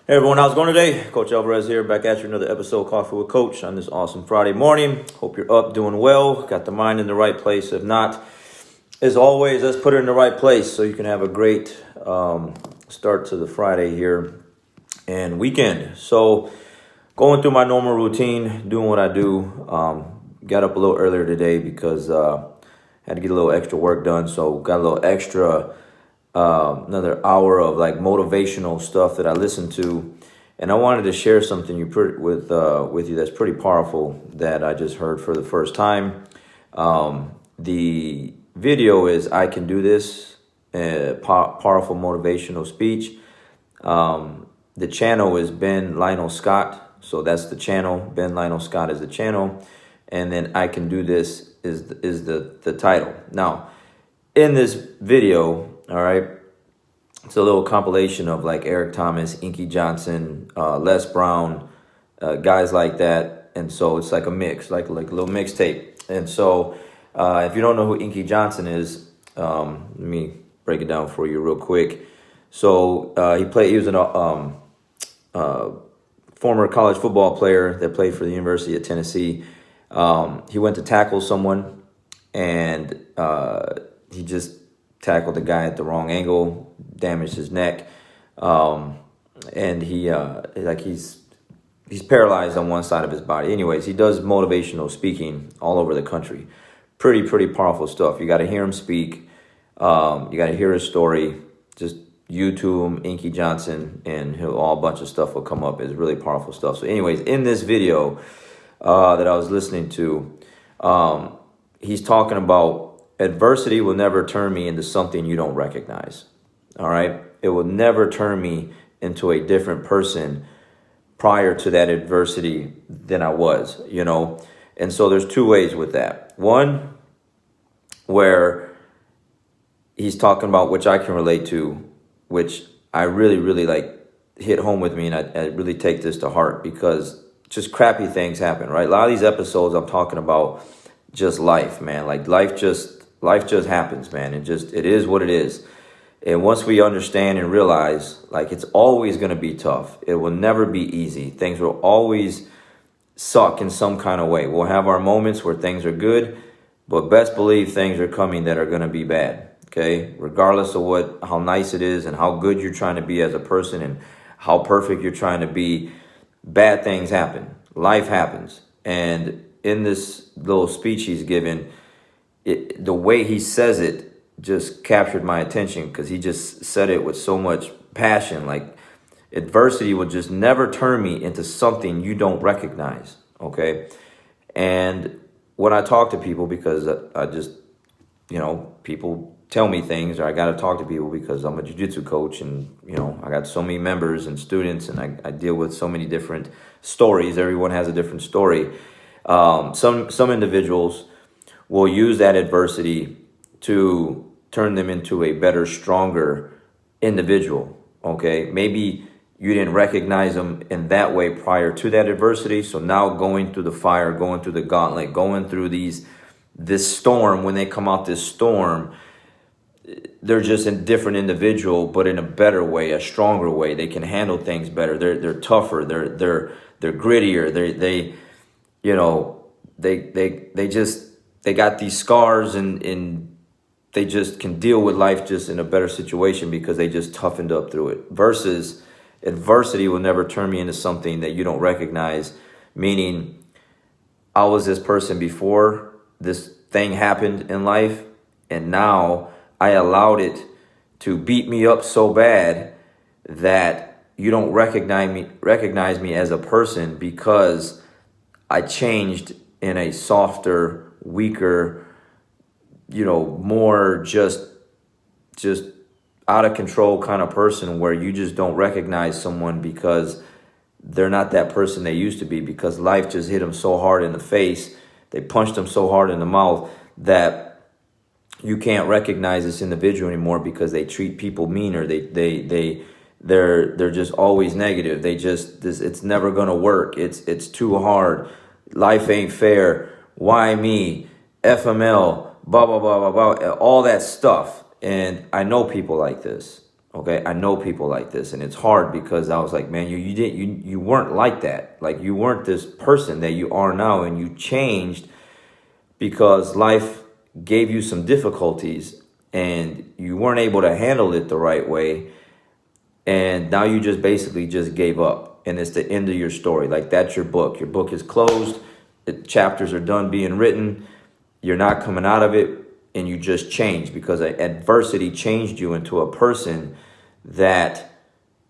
Hey everyone, how's it going today? Coach Alvarez here, back at you another episode of Coffee with Coach on this awesome Friday morning. Hope you're up, doing well, got the mind in the right place. If not, as always, let's put it in the right place so you can have a great start to the Friday here and weekend. So going through my normal routine, doing what I do. Got up a little earlier today because had to get a little extra work done. So got a little extra another hour of like motivational stuff that I listened to, and I wanted to share something with you that's pretty powerful that I just heard for the first time. The video is "I Can Do This," powerful motivational speech. The channel is Ben Lionel Scott, so that's the channel. Ben Lionel Scott is the channel, and then "I Can Do This" is the title. Now, in this video, all right, it's a little compilation of like Eric Thomas, Inky Johnson, Les Brown, guys like that. And so it's like a mix, like a little mixtape. And so if you don't know who Inky Johnson is, let me break it down for you real quick. So he was a former college football player that played for the University of Tennessee. He went to tackle someone, and he just tackled the guy at the wrong angle, damaged his neck, and he's paralyzed on one side of his body. Anyways, he does motivational speaking all over the country. Pretty powerful stuff. You got to hear him speak. You got to hear his story. Just YouTube him, Inky Johnson, and a bunch of stuff will come up. It's really powerful stuff. So anyways, in this video that I was listening to, he's talking about adversity will never turn me into something you don't recognize. All right. It will never turn me into a different person prior to that adversity than I was, And so there's two ways with that. One, where he's talking about, which I can relate to, which I really like hit home with me. And I really take this to heart because just crappy things happen, right? A lot of these episodes I'm talking about just life, man. Like life just happens, man. It is what it is. And once we understand and realize, like, it's always going to be tough. It will never be easy. Things will always suck in some kind of way. We'll have our moments where things are good, but best believe things are coming that are going to be bad. Okay. Regardless of how nice it is and how good you're trying to be as a person and how perfect you're trying to be, bad things happen. Life happens. And in this little speech he's given, the way he says it just captured my attention because he just said it with so much passion. Like, adversity will just never turn me into something you don't recognize. Okay. And when I talk to people, because I just, people tell me things, or I got to talk to people because I'm a jiu-jitsu coach, and, I got so many members and students, and I deal with so many different stories. Everyone has a different story. Some individuals will use that adversity to turn them into a better, stronger individual, okay? Maybe you didn't recognize them in that way prior to that adversity, so now going through the fire, going through the gauntlet, going through this storm, when they come out this storm, they're just a different individual, but in a better way, a stronger way. They can handle things better. They're tougher. They're grittier. They got these scars, and they just can deal with life just in a better situation because they just toughened up through it. Versus adversity will never turn me into something that you don't recognize. Meaning, I was this person before this thing happened in life, and now I allowed it to beat me up so bad that you don't recognize me as a person because I changed in a softer, weaker, more just out of control kind of person, where you just don't recognize someone because they're not that person they used to be, because life just hit them so hard in the face. They punched them so hard in the mouth that you can't recognize this individual anymore because they treat people meaner. They're just always negative. It's never gonna work. It's too hard. Life ain't fair. Why me? FML. Blah blah blah blah blah. All that stuff. And I know people like this. Okay, I know people like this, and it's hard because I was like, man, you weren't like that. Like, you weren't this person that you are now, and you changed because life gave you some difficulties, and you weren't able to handle it the right way, and now you just basically just gave up, and it's the end of your story. Like, that's your book. Your book is closed. The chapters are done being written. You're not coming out of it, and you just changed because adversity changed you into a person that,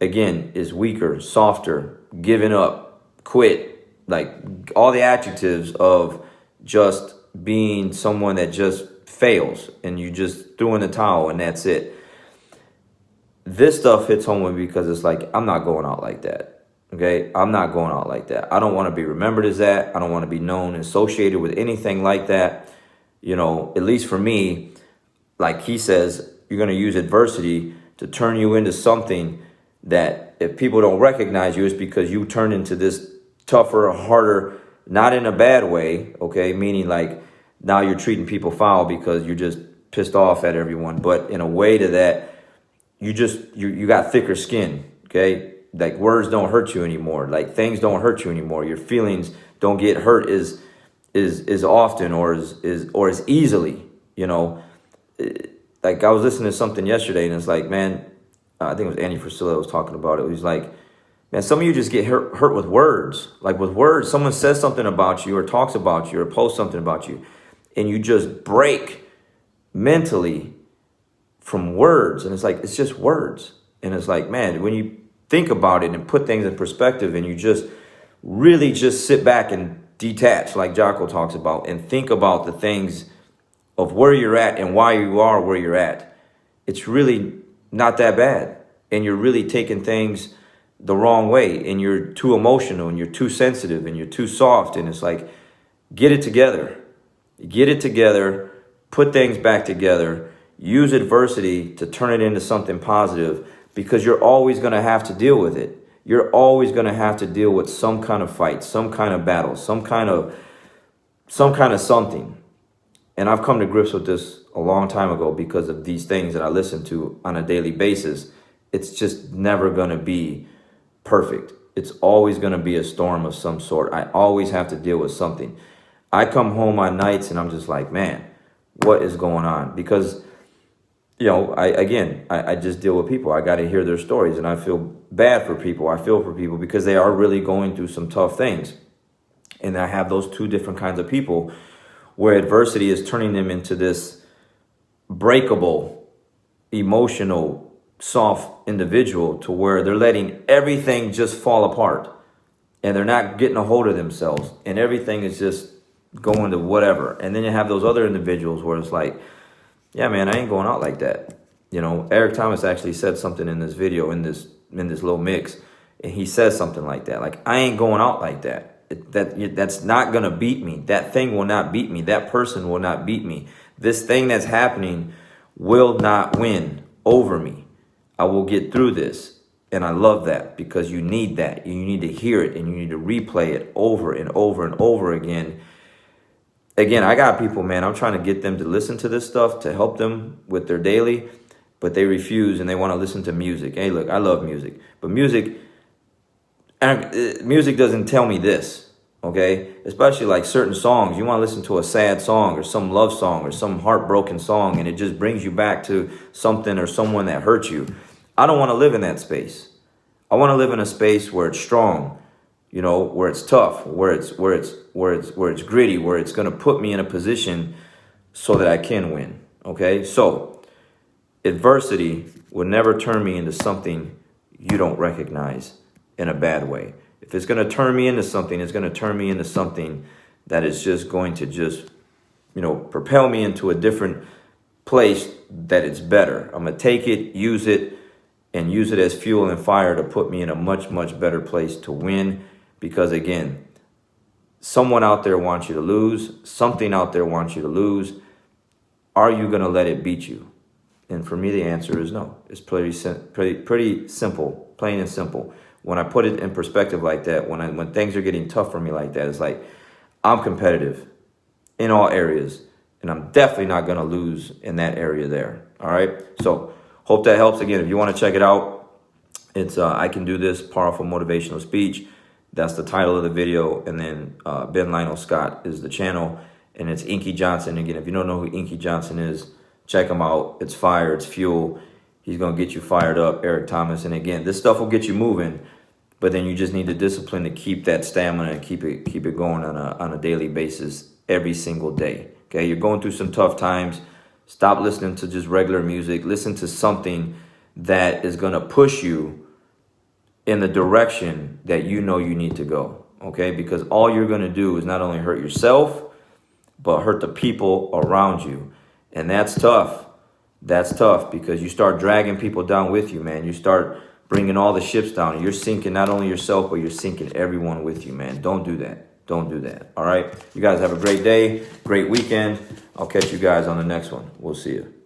again, is weaker, softer, giving up, quit, like all the adjectives of just being someone that just fails and you just threw in the towel and that's it. This stuff hits home with me because it's like, I'm not going out like that. Okay, I'm not going out like that. I don't want to be remembered as that. I don't want to be known, associated with anything like that. You know, at least for me, like he says, you're going to use adversity to turn you into something that if people don't recognize you, it's because you turn into this tougher, harder, not in a bad way, okay? Meaning like now you're treating people foul because you're just pissed off at everyone, but in a way to that you got thicker skin, okay? Like words don't hurt you anymore. Like things don't hurt you anymore. Your feelings don't get hurt as often or as easily, you know. Like I was listening to something yesterday and it's like, man, I think it was Andy Frisilla was talking about it. He was like, man, some of you just get hurt with words. Like with words, someone says something about you or talks about you or posts something about you and you just break mentally from words. And it's like, it's just words. And it's like, man, when you think about it and put things in perspective and you just really just sit back and detach, like Jocko talks about, and think about the things of where you're at and why you are where you're at, it's really not that bad. And you're really taking things the wrong way and you're too emotional and you're too sensitive and you're too soft. And it's like, get it together, put things back together, use adversity to turn it into something positive because you're always going to have to deal with it. You're always going to have to deal with some kind of fight, some kind of battle, some kind of something. And I've come to grips with this a long time ago because of these things that I listen to on a daily basis. It's just never going to be perfect. It's always going to be a storm of some sort. I always have to deal with something. I come home on nights and I'm just like, man, what is going on? Because, you know, I just deal with people. I got to hear their stories and I feel bad for people. I feel for people because they are really going through some tough things. And I have those two different kinds of people where adversity is turning them into this breakable, emotional, soft individual to where they're letting everything just fall apart and they're not getting a hold of themselves and everything is just going to whatever. And then you have those other individuals where it's like, yeah, man, I ain't going out like that. You know, Eric Thomas actually said something in this video, in this little mix, and he says something like that. Like, I ain't going out like that. That's not going to beat me. That thing will not beat me. That person will not beat me. This thing that's happening will not win over me. I will get through this. And I love that because you need that. You need to hear it and you need to replay it over and over and over again. Again, I got people, man, I'm trying to get them to listen to this stuff to help them with their daily, but they refuse and they want to listen to music. Hey, look, I love music, but music doesn't tell me this, okay? Especially like certain songs. You want to listen to a sad song or some love song or some heartbroken song and it just brings you back to something or someone that hurt you. I don't want to live in that space. I want to live in a space where it's strong, you know, where it's tough, where it's gritty, where it's going to put me in a position so that I can win, okay? So adversity will never turn me into something you don't recognize in a bad way. If it's going to turn me into something, it's going to turn me into something that is just going to just, you know, propel me into a different place that it's better. I'm going to take it, use it as fuel and fire to put me in a much, much better place to win. Because again, someone out there wants you to lose. Something out there wants you to lose. Are you going to let it beat you? And for me, the answer is no. It's pretty simple, plain and simple. When I put it in perspective like that, when things are getting tough for me like that, it's like I'm competitive in all areas, and I'm definitely not going to lose in that area there. All right. So Hope that helps. Again, if you want to check it out, it's I Can Do This, Powerful Motivational Speech. That's the title of the video. And then Ben Lionel Scott is the channel. And it's Inky Johnson. Again, if you don't know who Inky Johnson is, check him out. It's fire. It's fuel. He's going to get you fired up, Eric Thomas. And again, this stuff will get you moving. But then you just need the discipline to keep that stamina and keep it going on a daily basis every single day. Okay, you're going through some tough times. Stop listening to just regular music. Listen to something that is going to push you in the direction that you know you need to go. Okay, because all you're going to do is not only hurt yourself, but hurt the people around you. And that's tough. That's tough because you start dragging people down with you, man. You start bringing all the ships down. You're sinking not only yourself, but you're sinking everyone with you, man. Don't do that. Don't do that. All right. You guys have a great day, great weekend. I'll catch you guys on the next one. We'll see you.